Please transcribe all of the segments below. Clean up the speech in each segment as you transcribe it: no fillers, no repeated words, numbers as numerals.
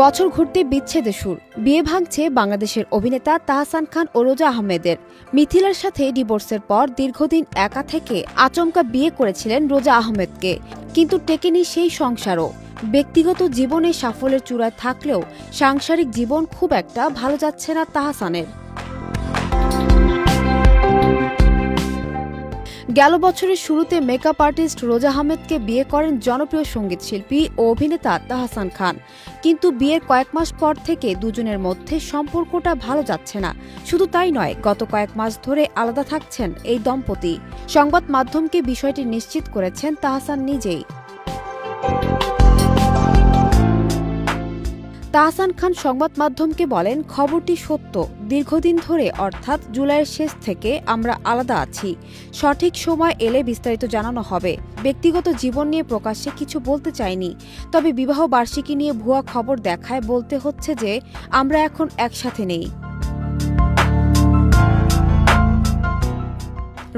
বছর ঘুরতে বিচ্ছেদের সুর, বিয়ে ভাঙছে বাংলাদেশের অভিনেতা তাহসান খান ও রোজা আহমেদের। মিথিলার সাথে ডিভোর্সের পর দীর্ঘদিন একা থেকে আচমকা বিয়ে করেছিলেন রোজা আহমেদকে, কিন্তু টেকেনি সেই সংসারও। ব্যক্তিগত জীবনে সাফল্যের চূড়ায় থাকলেও সাংসারিক জীবন খুব একটা ভালো যাচ্ছে না তাহসানের। গেল বছরের শুরুতে মেকআপ আর্টিস্ট রোজা আহমেদকে বিয়ে করেন জনপ্রিয় সঙ্গীত শিল্পী ও অভিনেতা তাহসান খান, কিন্তু বিয়ের কয়েক মাস পর থেকে দুজনের মধ্যে সম্পর্কটা ভালো যাচ্ছে না। শুধু তাই নয়, গত কয়েক মাস ধরে আলাদা থাকছেন এই দম্পতি। সংবাদ মাধ্যমকে বিষয়টি নিশ্চিত করেছেন তাহসান নিজেই। তাহসান খান সংবাদ মাধ্যমকে বলেন, খবরটি সত্য। দীর্ঘদিন ধরে অর্থাৎ জুলাইয়ের শেষ থেকে আমরা আলাদা আছি। সঠিক সময় এলে বিস্তারিত জানানো হবে। ব্যক্তিগত জীবন নিয়ে প্রকাশ্যে কিছু বলতে চাইনি, তবে বিবাহ বার্ষিকী নিয়ে ভুয়া খবর দেখায় বলতে হচ্ছে যে আমরা এখন একসাথে নেই।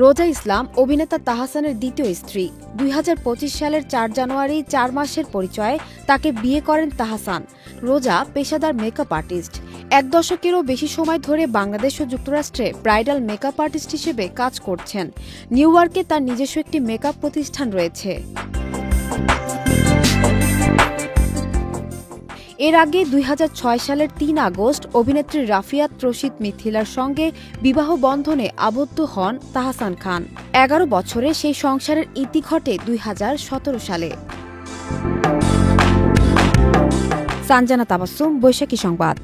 রোজা ইসলাম অভিনেতা তাহসানের দ্বিতীয় স্ত্রী। 2025 সালের 4 জানুয়ারি 4 মাসের পরিচয়ে তাকে বিয়ে করেন তাহসান। রোজা পেশাদার মেকআপ আর্টিস্ট। 1 দশকেরও বেশি সময় ধরে বাংলাদেশ ও যুক্তরাষ্ট্রে ব্রাইডাল মেকআপ আর্টিস্ট হিসেবে কাজ করছেন। নিউ ইয়র্কে তার নিজস্ব একটি মেকআপ প্রতিষ্ঠান রয়েছে। এর আগে 2006 সালের 3 আগস্ট অভিনেত্রী রাফিয়াত রশিদ মিথিলার সঙ্গে বিবাহ বন্ধনে আবদ্ধ হন তাহসান খান। 11 বছরে সেই সংসারের ইতি ঘটে 2017 সালে। সানজানা তাবাসসুম, বৈশাখী সংবাদ।